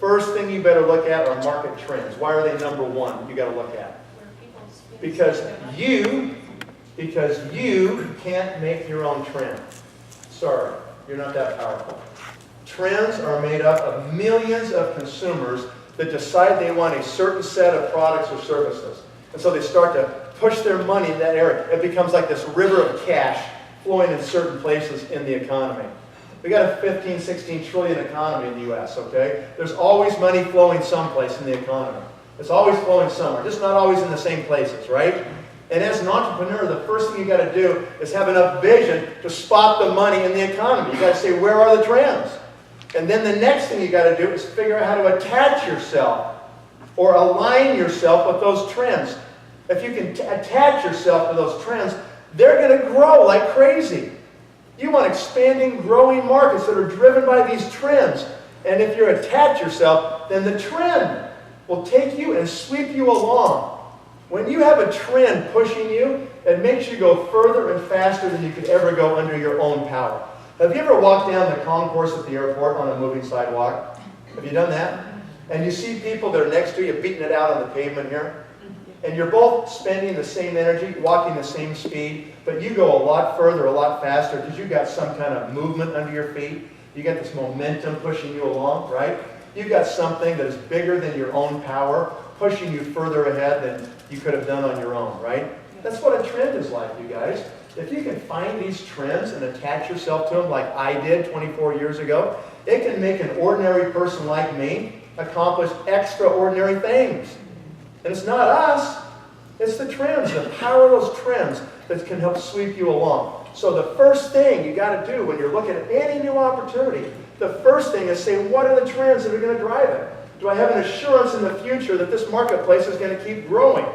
first thing you better look at are market trends. Why are they number one you got to look at? Because you can't make your own trend. Sorry, you're not that powerful. Trends are made up of millions of consumers that decide they want a certain set of products or services. And so they start to push their money in that area. It becomes like this river of cash flowing in certain places in the economy. We got a 15, 16 trillion economy in the U.S., okay? There's always money flowing someplace in the economy. It's always flowing somewhere, just not always in the same places, right? And as an entrepreneur, the first thing you got to do is have enough vision to spot the money in the economy. You got to say, where are the trends? And then the next thing you got to do is figure out how to attach yourself or align yourself with those trends. If you can attach yourself to those trends, they're going to grow like crazy. You want expanding, growing markets that are driven by these trends. And if you attach yourself, then the trend will take you and sweep you along. When you have a trend pushing you, it makes you go further and faster than you could ever go under your own power. Have you ever walked down the concourse at the airport on a moving sidewalk? Have you done that? And you see people that are next to you beating it out on the pavement here? And you're both spending the same energy, walking the same speed, but you go a lot further, a lot faster, because you've got some kind of movement under your feet. You got this momentum pushing you along, right? You've got something that is bigger than your own power, pushing you further ahead than you could have done on your own, right? That's what a trend is like, you guys. If you can find these trends and attach yourself to them like I did 24 years ago, it can make an ordinary person like me accomplish extraordinary things. And it's not us, it's the trends, the power of those trends that can help sweep you along. So the first thing you got to do when you're looking at any new opportunity, the first thing is say, what are the trends that are going to drive it? Do I have an assurance in the future that this marketplace is going to keep growing?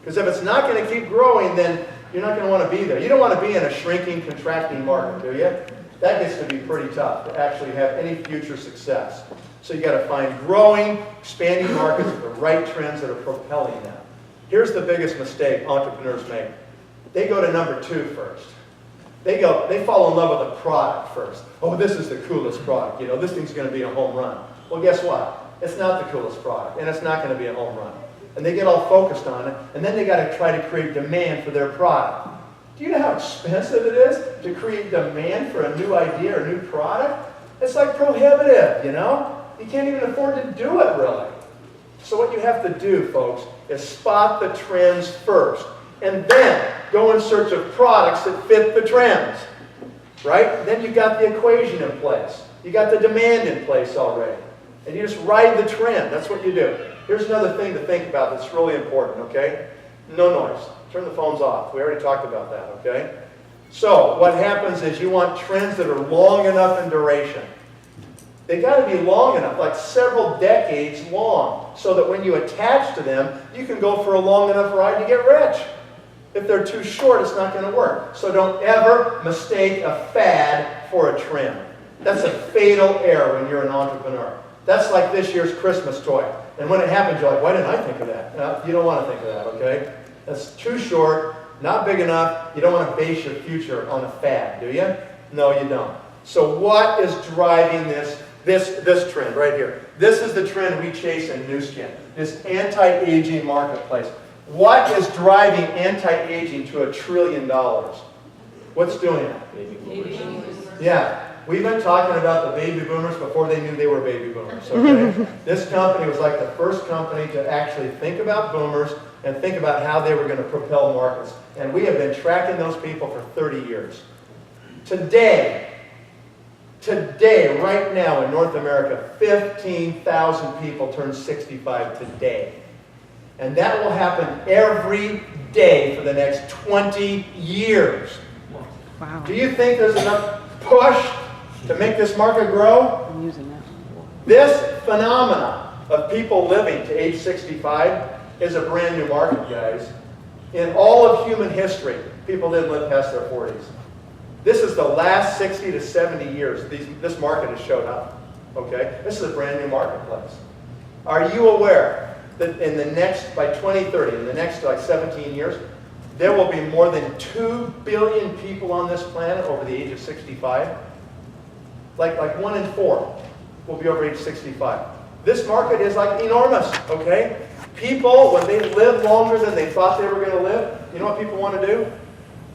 Because if it's not going to keep growing, then you're not going to want to be there. You don't want to be in a shrinking, contracting market, do you? That gets to be pretty tough to actually have any future success. So you got to find growing, expanding markets with the right trends that are propelling them. Here's the biggest mistake entrepreneurs make. They go to number 2 first. They fall in love with a product first. Oh, this is the coolest product. You know, this thing's going to be a home run. Well, guess what? It's not the coolest product, and it's not going to be a home run. And they get all focused on it, and then they got to try to create demand for their product. Do you know how expensive it is to create demand for a new idea or a new product? It's like prohibitive, you know? You can't even afford to do it, really. So what you have to do, folks, is spot the trends first, and then go in search of products that fit the trends, right? Then you've got the equation in place. You got the demand in place already. And you just ride the trend. That's what you do. Here's another thing to think about that's really important, okay? No noise. Turn the phones off. We already talked about that, okay? So what happens is you want trends that are long enough in duration. They got to be long enough, like several decades long, so that when you attach to them, you can go for a long enough ride to get rich. If they're too short, it's not going to work. So don't ever mistake a fad for a trend. That's a fatal error when you're an entrepreneur. That's like this year's Christmas toy. And when it happens, you're like, why didn't I think of that? No, you don't want to think of that, okay? That's too short, not big enough. You don't want to base your future on a fad, do you? No, you don't. So what is driving this trend right here? This is the trend we chase in Nu Skin, this anti-aging marketplace. What is driving anti-aging to $1 trillion? What's doing it? Baby boomers. Yeah. We've been talking about the baby boomers before they knew they were baby boomers, okay? This company was like the first company to actually think about boomers and think about how they were going to propel markets. And we have been tracking those people for 30 years. Today, right now in North America, 15,000 people turn 65 today. And that will happen every day for the next 20 years. Wow. Do you think there's enough push to make this market grow? I'm using that. This phenomena of people living to age 65 is a brand new market, guys. In all of human history, people didn't live past their 40s. This is the last 60 to 70 years this market has showed up. Okay? This is a brand new marketplace. Are you aware that by 2030, in the next like 17 years, there will be more than 2 billion people on this planet over the age of 65? Like 1 in 4 will be over age 65. This market is like enormous, okay? People, when they live longer than they thought they were going to live, you know what people want to do?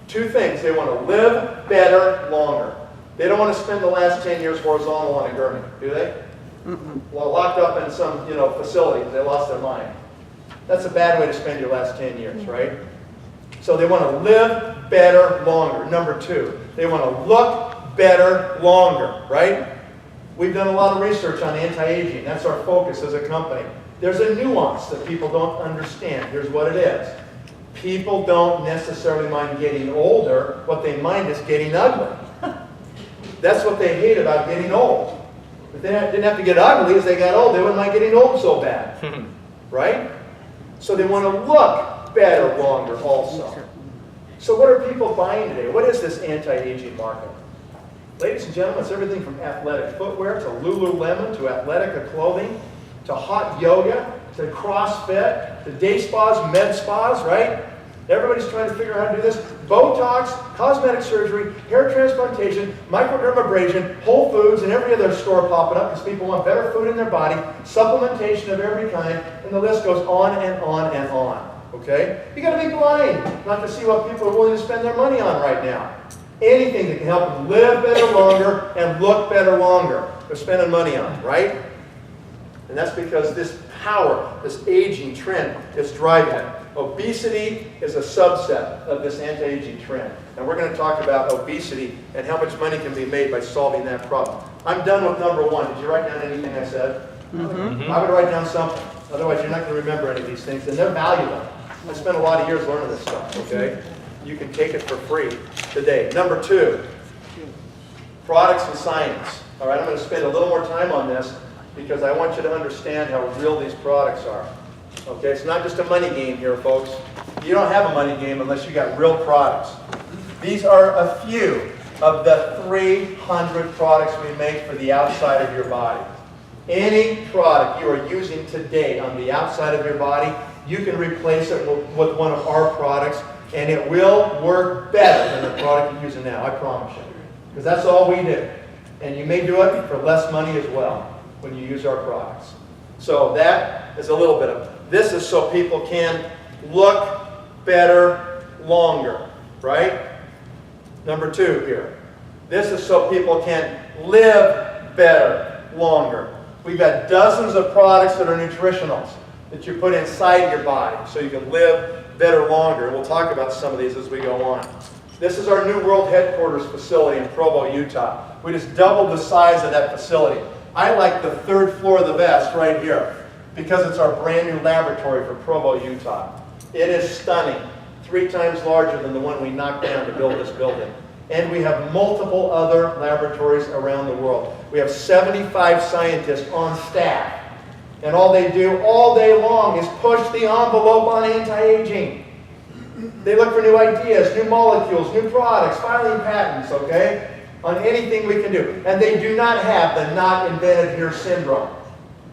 Two things. They want to live better longer. They don't want to spend the last 10 years horizontal on a gurney, do they? Well, locked up in some, facility because they lost their mind. That's a bad way to spend your last 10 years, right? So they want to live better longer. Number two, they want to look better longer, right? We've done a lot of research on anti-aging. That's our focus as a company. There's a nuance that people don't understand. Here's what it is. People don't necessarily mind getting older. What they mind is getting ugly. That's what they hate about getting old. If they didn't have to get ugly as they got old, they wouldn't mind getting old so bad. Right? So they want to look better longer also. So what are people buying today? What is this anti-aging market? Ladies and gentlemen, it's everything from athletic footwear to Lululemon to Athletica clothing to hot yoga to CrossFit to day spas, med spas, right? Everybody's trying to figure out how to do this. Botox, cosmetic surgery, hair transplantation, microdermabrasion, Whole Foods, and every other store popping up because people want better food in their body, supplementation of every kind, and the list goes on and on and on. Okay? You got to be blind not to see what people are willing to spend their money on right now. Anything that can help them live better longer and look better longer, they're spending money on, right? And that's because this power, this aging trend is driving it. Obesity is a subset of this anti-aging trend. And we're going to talk about obesity and how much money can be made by solving that problem. I'm done with number one. Did you write down anything I said? I would write down something. Otherwise, you're not going to remember any of these things. And they're valuable. I spent a lot of years learning this stuff, okay? You can take it for free today. Number two, products and science. All right, I'm going to spend a little more time on this because I want you to understand how real these products are. Okay, it's not just a money game here, folks. You don't have a money game unless you got real products. These are a few of the 300 products we make for the outside of your body. Any product you are using today on the outside of your body, you can replace it with one of our products, and it will work better than the product you're using now, I promise you. Because that's all we do. And you may do it for less money as well when you use our products. So that is a little bit of it. This is so people can look better longer, right? Number two here. This is so people can live better longer. We've got dozens of products that are nutritionals that you put inside your body so you can live better longer. We'll talk about some of these as we go on. This is our new world headquarters facility in Provo, Utah. We just doubled the size of that facility. I like the third floor the best right here because it's our brand new laboratory for Provo, Utah. It is stunning, 3 times larger than the one we knocked down to build this building. And we have multiple other laboratories around the world. We have 75 scientists on staff. And all they do all day long is push the envelope on anti-aging. They look for new ideas, new molecules, new products, filing patents, okay, on anything we can do. And they do not have the not invented here syndrome.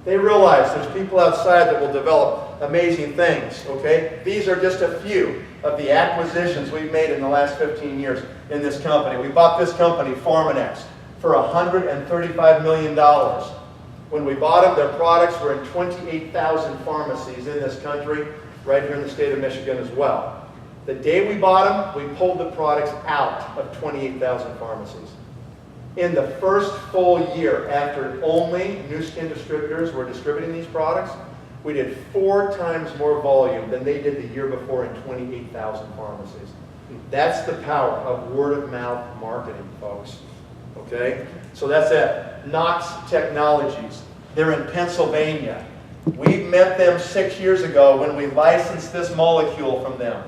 They realize there's people outside that will develop amazing things, okay? These are just a few of the acquisitions we've made in the last 15 years in this company. We bought this company, Pharmanex, for $135 million. When we bought them, their products were in 28,000 pharmacies in this country, right here in the state of Michigan as well. The day we bought them, we pulled the products out of 28,000 pharmacies. In the first full year, after only Nu Skin distributors were distributing these products, we did 4 times more volume than they did the year before in 28,000 pharmacies. That's the power of word-of-mouth marketing, folks. Okay? So that's it. Knox Technologies. They're in Pennsylvania. We met them 6 years ago when we licensed this molecule from them.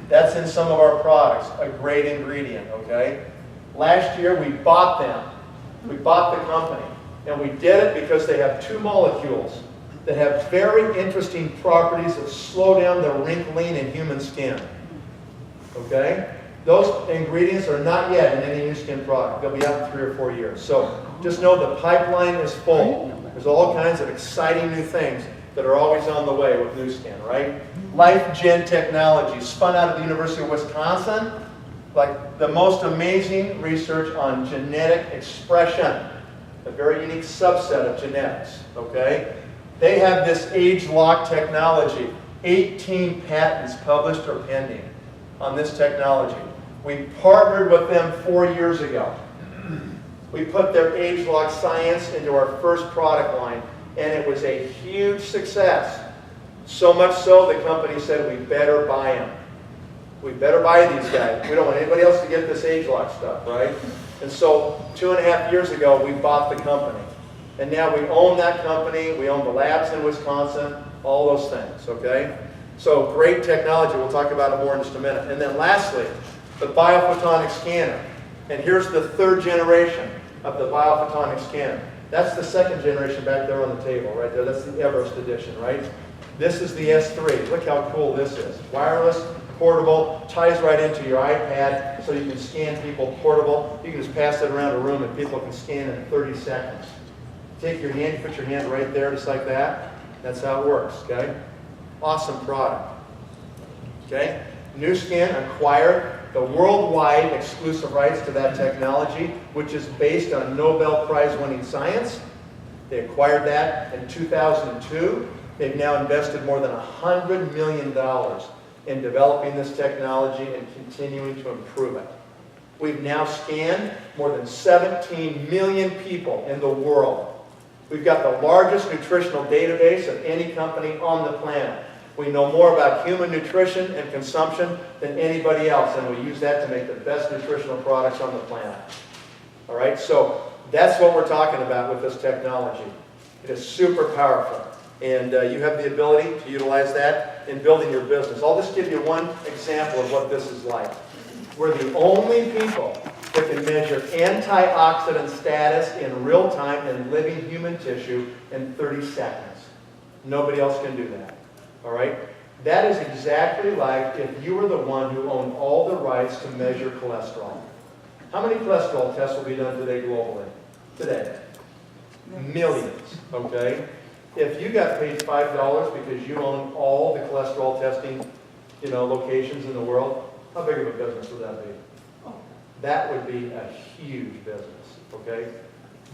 That's in some of our products, a great ingredient, okay? Last year we bought them. We bought the company. And we did it because they have 2 molecules that have very interesting properties that slow down the wrinkling in human skin. Okay? Those ingredients are not yet in any Nu Skin product. They'll be out in 3 or 4 years. So just know the pipeline is full. There's all kinds of exciting new things that are always on the way with Nu Skin, right? LifeGen Technologies, spun out of the University of Wisconsin, like the most amazing research on genetic expression. a very unique subset of genetics, okay? They have this age-lock technology, 18 patents published or pending on this technology. We partnered with them 4 years ago. We put their age-lock science into our first product line, and it was a huge success. So much so, the company said, we better buy them. We better buy these guys. We don't want anybody else to get this age-lock stuff, right? And so 2.5 years ago, we bought the company. And now we own that company. We own the labs in Wisconsin, all those things, okay? So great technology. We'll talk about it more in just a minute. And then lastly, the biophotonic scanner. And here's the third generation of the biophotonic scanner. That's the second generation back there on the table, right there. That's the Everest edition, right? This is the S3. Look how cool this is. Wireless, portable, ties right into your iPad so you can scan people portable. You can just pass it around a room and people can scan in 30 seconds. Take your hand, put your hand right there just like that. That's how it works, okay? Awesome product. Okay? Nu Skin acquired the worldwide exclusive rights to that technology, which is based on Nobel Prize winning science. They acquired that in 2002. They've now invested more than $100 million in developing this technology and continuing to improve it. We've now scanned more than 17 million people in the world. We've got the largest nutritional database of any company on the planet. We know more about human nutrition and consumption than anybody else, and we use that to make the best nutritional products on the planet. All right, so that's what we're talking about with this technology. It is super powerful, and you have the ability to utilize that in building your business. I'll just give you one example of what this is like. We're the only people that can measure antioxidant status in real time in living human tissue in 30 seconds. Nobody else can do that. All right? That is exactly like if you were the one who owned all the rights to measure cholesterol. How many cholesterol tests will be done today globally? Today? Millions. Okay? If you got paid $5 because you own all the cholesterol testing, locations in the world, how big of a business would that be? That would be a huge business. Okay?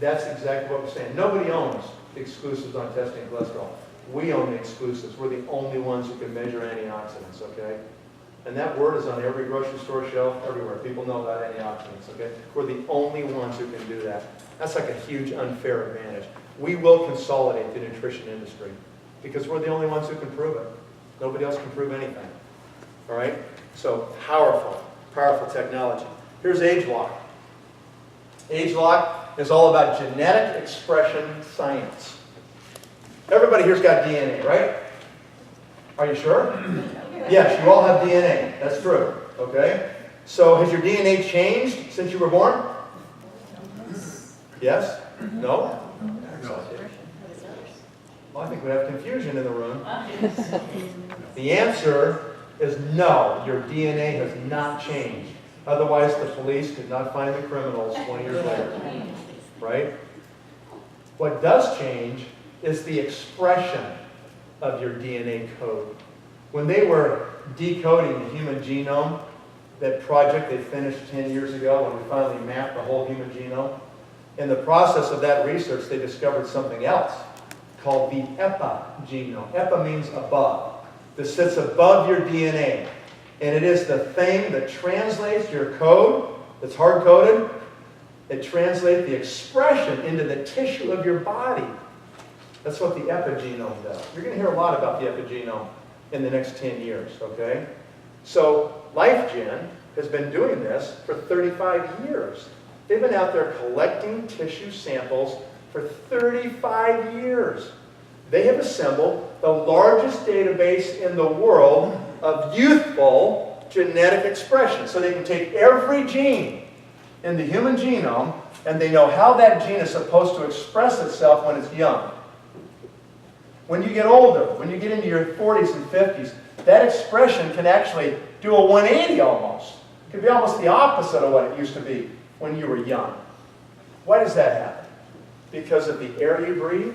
That's exactly what we're saying. Nobody owns exclusives on testing cholesterol. We own the exclusives. We're the only ones who can measure antioxidants, okay? And that word is on every grocery store shelf, everywhere. People know about antioxidants, okay? We're the only ones who can do that. That's like a huge unfair advantage. We will consolidate the nutrition industry because we're the only ones who can prove it. Nobody else can prove anything, all right? So powerful, powerful technology. Here's AgeLock. AgeLock is all about genetic expression science. Everybody here's got DNA, right? Are you sure? Yes, you all have DNA. That's true. Okay? So has your DNA changed since you were born? Yes? No? Well, I think we have confusion in the room. The answer is no. Your DNA has not changed. Otherwise, the police could not find the criminals 20 years later. Right? What does change is the expression of your DNA code. When they were decoding the human genome, that project they finished 10 years ago when we finally mapped the whole human genome, in the process of that research, they discovered something else called the epigenome. Epi means above. This sits above your DNA. And it is the thing that translates your code, that's hard-coded, it translates the expression into the tissue of your body. That's what the epigenome does. You're going to hear a lot about the epigenome in the next 10 years, okay? So LifeGen has been doing this for 35 years. They've been out there collecting tissue samples for 35 years. They have assembled the largest database in the world of youthful genetic expression. So they can take every gene in the human genome and they know how that gene is supposed to express itself when it's young. When you get older, when you get into your 40s and 50s, that expression can actually do a 180 almost. It can be almost the opposite of what it used to be when you were young. Why does that happen? Because of the air you breathe,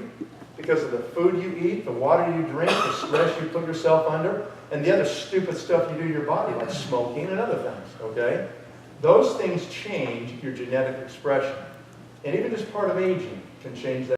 because of the food you eat, the water you drink, the stress you put yourself under, and the other stupid stuff you do to your body, like smoking and other things, okay? Those things change your genetic expression. And even just part of aging can change that.